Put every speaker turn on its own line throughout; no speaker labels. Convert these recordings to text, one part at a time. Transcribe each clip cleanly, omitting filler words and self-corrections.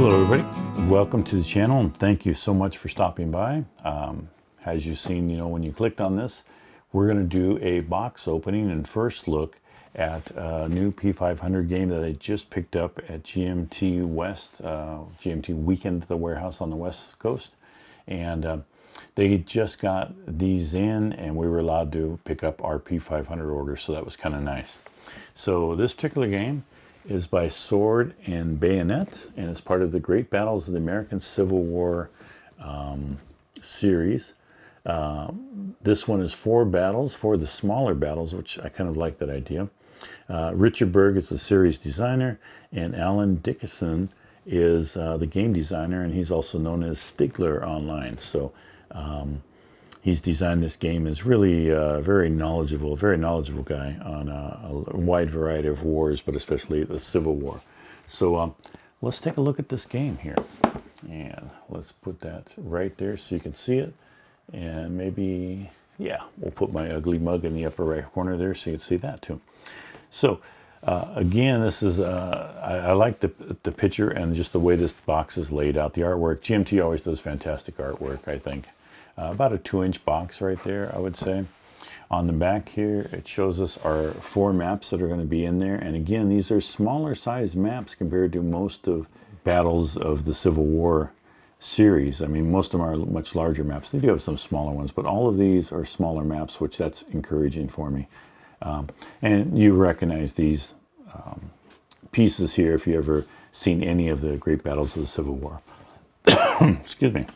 Hello everybody, welcome to the channel and thank you so much for stopping by. As you've seen, when you clicked on this, we're going to do a box opening and first look at a new P500 game that I just picked up at GMT West, GMT Weekend at the warehouse on the West Coast. And they just got these in and we were allowed to pick up our P500 order, so that was kind of nice. So this particular game is by Sword and Bayonets, and it's part of the Great Battles of the American Civil War series. This one is 4 battles, 4 of the smaller battles, which I kind of like that idea. Richard Berg is the series designer, and Alan Dickerson is the game designer, and he's also known as Stigler online. So he's designed this game. Is really very knowledgeable guy on a wide variety of wars, but especially the Civil War. So let's take a look at this game here. And let's put that right there so you can see it. And maybe, yeah, we'll put my ugly mug in the upper right corner there so you can see that too. So again, this is, I like the picture and just the way this box is laid out. The artwork, GMT always does fantastic artwork, I think. About a 2-inch box right there, I would say. On the back here, it shows us our 4 maps that are going to be in there. And again, these are smaller size maps compared to most of battles of the Civil War series. I mean, most of them are much larger maps. They do have some smaller ones, but all of these are smaller maps, which that's encouraging for me. And you recognize these pieces here if you ever seen any of the great battles of the Civil War. Excuse me.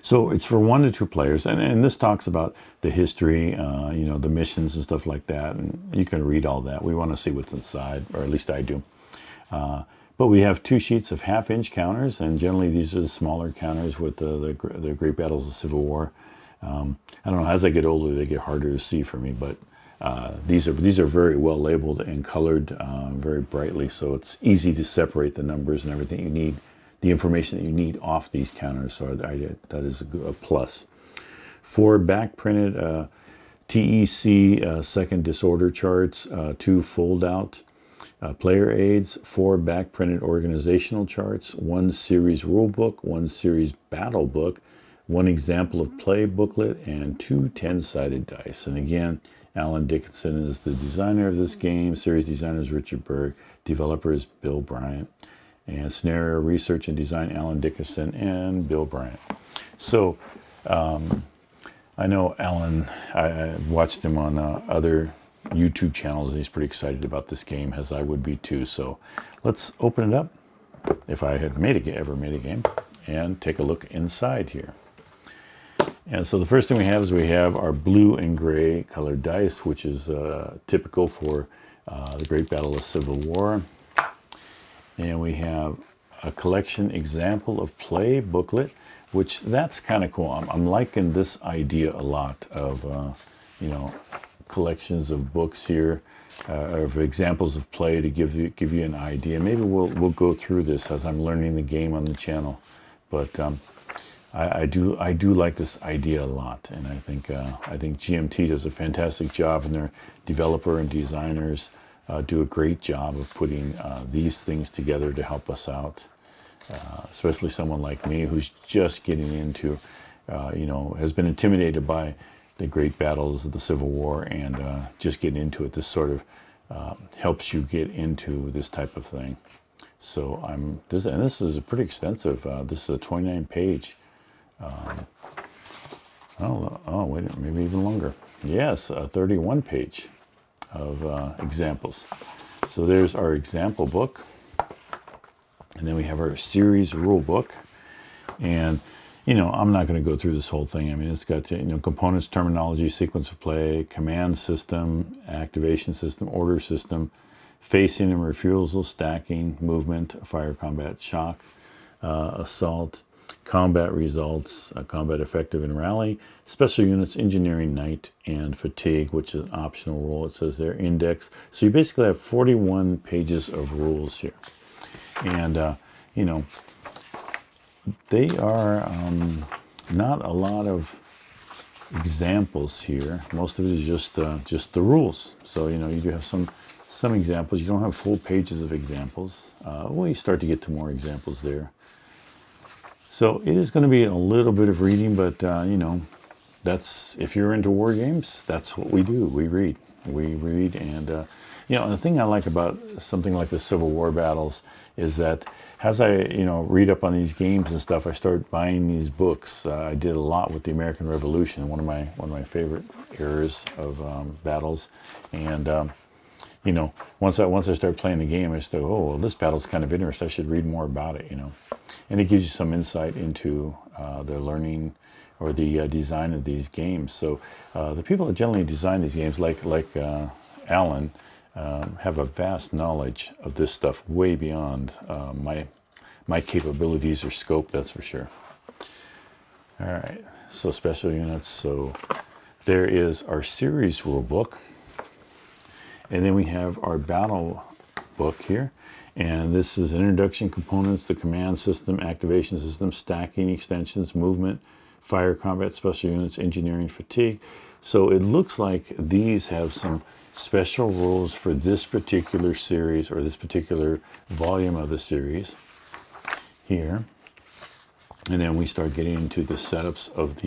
So it's for 1 to 2 players, and this talks about the history, the missions and stuff like that, and you can read all that. We want to see what's inside, or at least I do. But we have 2 sheets of 1/2-inch counters, and generally these are the smaller counters with the great battles of the Civil War. I don't know, as I get older, they get harder to see for me, but these are very well labeled and colored very brightly, so it's easy to separate the numbers and everything you need. The information that you need off these counters, so that is a plus. 4 back printed TEC second disorder charts, 2 fold out player aids, 4 back printed organizational charts, 1 series rulebook, 1 series battle book, 1 example of play booklet, and 2 10-sided dice. And again, Alan Dickerson is the designer of this game. Series designer is Richard Berg. Developer is Bill Bryant. And scenario research and design, Alan Dickerson and Bill Bryant. So I know Alan, I watched him on other YouTube channels. He's pretty excited about this game, as I would be too. So let's open it up, if I had ever made a game, and take a look inside here. And so the first thing we have is we have our blue and gray colored dice, which is typical for the Great Battle of Civil War. And we have a collection example of play booklet, which that's kind of cool. I'm liking this idea a lot of, collections of books here, of examples of play to give you an idea. Maybe we'll go through this as I'm learning the game on the channel. But I do like this idea a lot, and I think GMT does a fantastic job, and their developer and designers do a great job of putting these things together to help us out, especially someone like me who's just getting into, has been intimidated by the great battles of the Civil War and just getting into it. This sort of helps you get into this type of thing. So this is a pretty extensive. This is a 29-page. Wait, maybe even longer. Yes, a 31-page. Of examples. So there's our example book, and then we have our series rule book. And I'm not going to go through this whole thing. I mean, it's got components, terminology, sequence of play, command system, activation system, order system, facing and refusal, stacking, movement, fire, combat, shock, assault, combat results, combat effective and rally, special units, engineering, night, and fatigue, which is an optional rule. It says there, index. So you basically have 41 pages of rules here. And, they are not a lot of examples here. Most of it is just the rules. So, you do have some some examples. You don't have full pages of examples. Well, you start to get to more examples there. So it is going to be a little bit of reading, but you know, that's, if you're into war games, that's what we do. We read. We read, and you know, the thing I like about something like the Civil War battles is that as I, you know, read up on these games and stuff, I start buying these books. I did a lot with the American Revolution, one of my favorite eras of battles, and you know, once I start playing the game, I start, oh, well, this battle's kind of interesting. I should read more about it, you know, and it gives you some insight into the learning or the design of these games. So the people that generally design these games, like Alan, have a vast knowledge of this stuff, way beyond my capabilities or scope, that's for sure. All right, so special units. So there is our series rule book, and then we have our battle book here. And this is introduction components, the command system, activation system, stacking, extensions, movement, fire, combat, special units, engineering, fatigue. So it looks like these have some special rules for this particular series, or this particular volume of the series here. And then we start getting into the setups of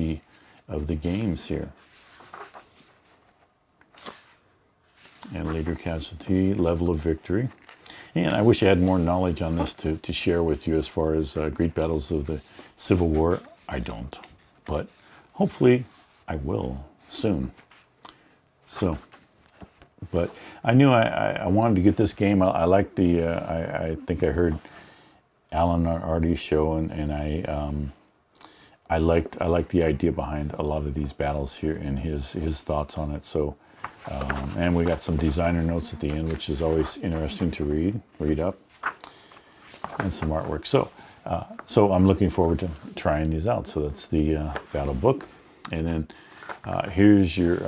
the games here. And leader casualty, level of victory. And I wish I had more knowledge on this to share with you as far as Great Battles of the Civil War. I don't, but hopefully I will soon. So, but I knew I wanted to get this game. I like the, I think I heard Alan Artie's show, and I liked the idea behind a lot of these battles here and his thoughts on it. So, and we got some designer notes at the end, which is always interesting to read up, and some artwork. So, so I'm looking forward to trying these out. So that's the battle book, and then here's your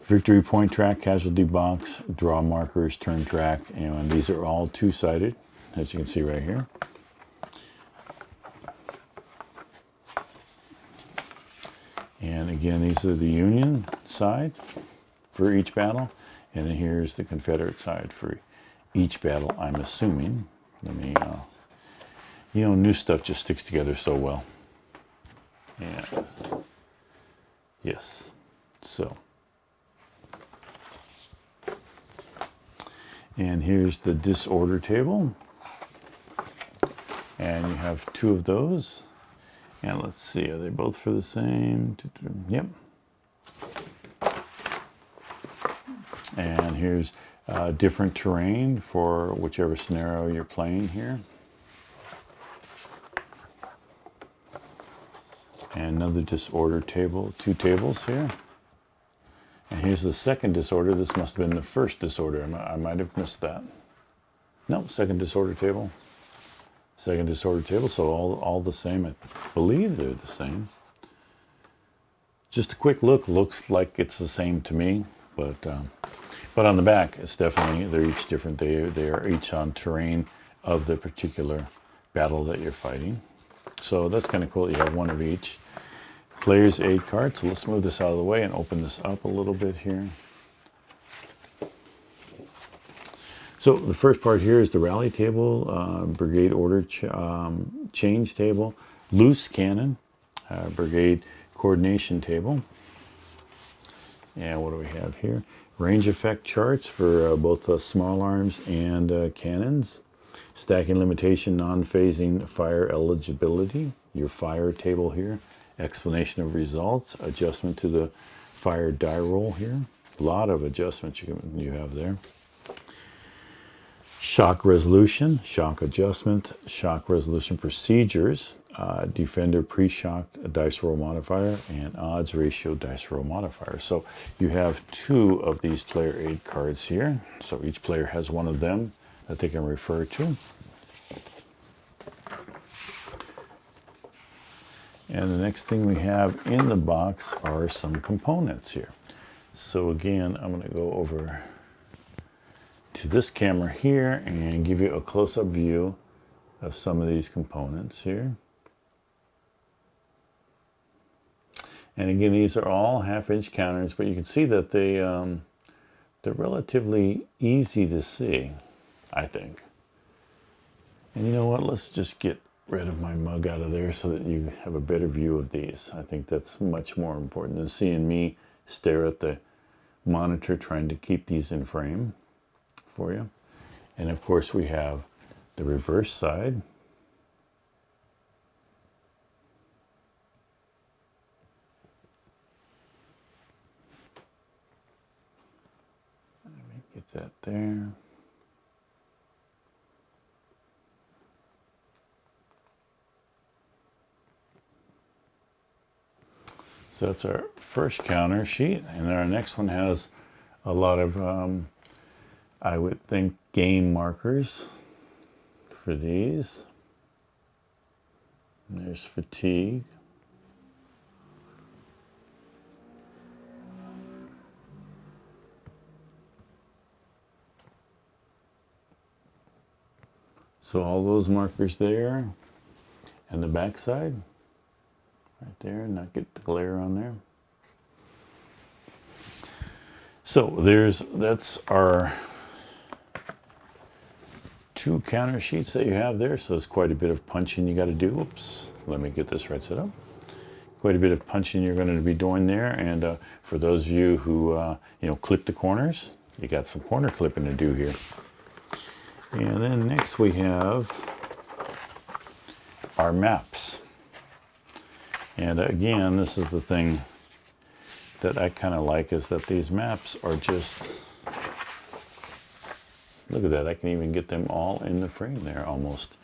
victory point track, casualty box, draw markers, turn track, and these are all two-sided, as you can see right here. And again, these are the Union side for each battle, and then here's the Confederate side for each battle, I'm assuming. Let me, you know, new stuff just sticks together so well. And yes, so. And here's the disorder table. And you have two of those. And let's see, are they both for the same? Yep. And here's different terrain for whichever scenario you're playing here. And another disorder table, two tables here. And here's the second disorder. This must have been the first disorder. I might have missed that. No, second disorder table. Second disorder table, so all the same. I believe they're the same. Just a quick look, looks like it's the same to me, but on the back, it's definitely, they're each different. They are each on terrain of the particular battle that you're fighting. So that's kind of cool. You have one of each. Player's aid card. So let's move this out of the way and open this up a little bit here. So the first part here is the rally table, brigade order change table, loose cannon, brigade coordination table. And what do we have here? Range effect charts for both small arms and cannons. Stacking limitation, non-phasing fire eligibility. Your fire table here. Explanation of results. Adjustment to the fire die roll here. A lot of adjustments you have there. Shock resolution, shock adjustment, shock resolution procedures, defender pre-shocked dice roll modifier, and odds ratio dice roll modifier. So you have two of these player aid cards here. So each player has one of them that they can refer to. And the next thing we have in the box are some components here. So again, I'm going to go over to this camera here and give you a close-up view of some of these components here. And again, these are all half-inch counters, but you can see that they're relatively easy to see, I think. And you know what? Let's just get rid of my mug out of there so that you have a better view of these. I think that's much more important than seeing me stare at the monitor trying to keep these in frame for you. And of course we have the reverse side. Let me get that there. So that's our first counter sheet, and then our next one has a lot of, I would think, game markers for these. And there's fatigue. So all those markers there, and the back side. Right there, not get the glare on there. So that's our 2 counter sheets that you have there. So there's quite a bit of punching you got to do. Oops, let me get this right set up. Quite a bit of punching you're going to be doing there. And for those of you who clip the corners, you got some corner clipping to do here. And then next we have our maps. And again, this is the thing that I kind of like, is that these maps are just, look at that, I can even get them all in the frame there almost.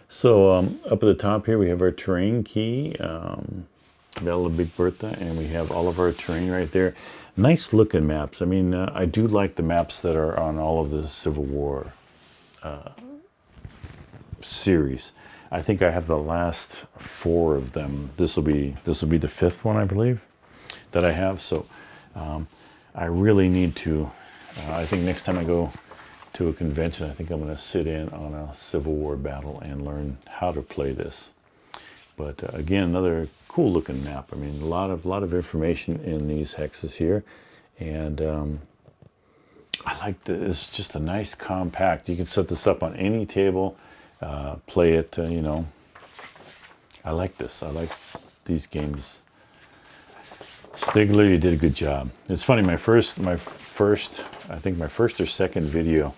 So up at the top here we have our terrain key, Battle of Big Bertha, and we have all of our terrain right there. Nice looking maps. I mean, I do like the maps that are on all of the Civil War series. I think I have the last 4 of them. This will be the 5th one, I believe, that I have. So I really need to, I think next time I go to a convention, I think I'm going to sit in on a Civil War battle and learn how to play this. But again, another cool looking map. I mean, a lot of information in these hexes here. And I like this. It's just a nice compact. You can set this up on any table. Play it, I like this. I like these games. Stigler, you did a good job. It's funny, my first, I think my first or second video,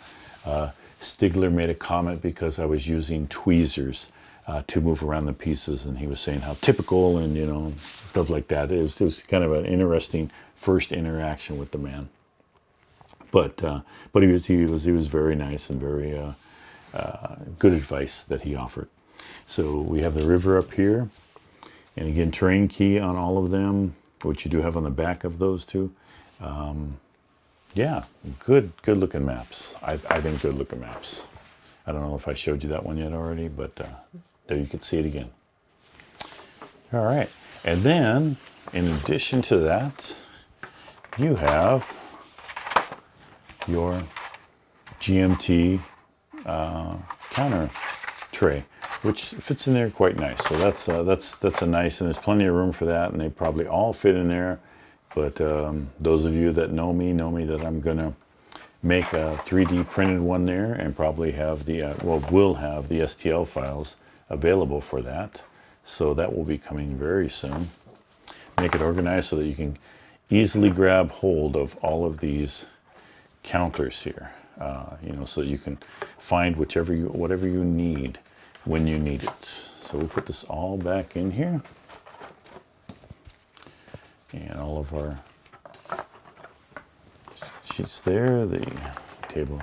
Stigler made a comment because I was using tweezers to move around the pieces, and he was saying how typical and, stuff like that. It was kind of an interesting first interaction with the man. But he was very nice and very good advice that he offered. So we have the river up here, and again, terrain key on all of them, which you do have on the back of those 2. Yeah, good looking maps. I think good looking maps. I don't know if I showed you that one yet already, but there you can see it again. All right, and then in addition to that, you have your GMT counter tray, which fits in there quite nice. So that's a nice, and there's plenty of room for that, and they probably all fit in there. But those of you that know me that I'm gonna make a 3D printed one there, and probably have the will have the STL files available for that. So that will be coming very soon. Make it organized so that you can easily grab hold of all of these counters here. So you can find whatever you need when you need it. So we'll put this all back in here. And all of our sheets there, the table,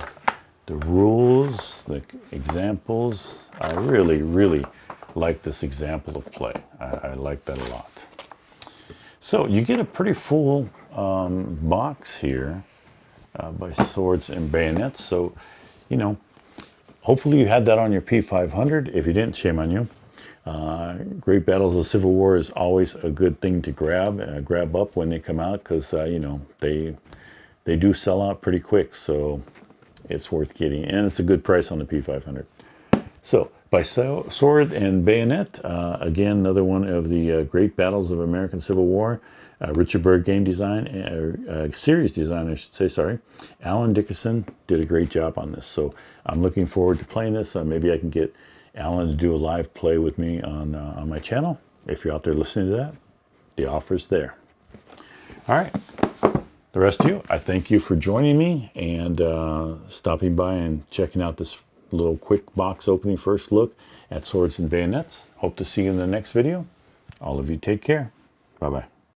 the rules, the examples. I really like this example of play. I like that a lot. So you get a pretty full box here. By Swords and Bayonets. So, hopefully you had that on your P500. If you didn't, shame on you. Great Battles of Civil War is always a good thing to grab up when they come out, because they do sell out pretty quick. So it's worth getting, and it's a good price on the P500. So By Sword and Bayonet, again, another one of the great battles of American Civil War. Richard Berg game design, series design, I should say, sorry. Alan Dickerson did a great job on this. So I'm looking forward to playing this. Maybe I can get Alan to do a live play with me on my channel. If you're out there listening to that, the offer's there. All right. The rest of you, I thank you for joining me and stopping by and checking out this little quick box opening first look at Swords and Bayonets. Hope to see you in the next video. All of you take care. Bye-bye.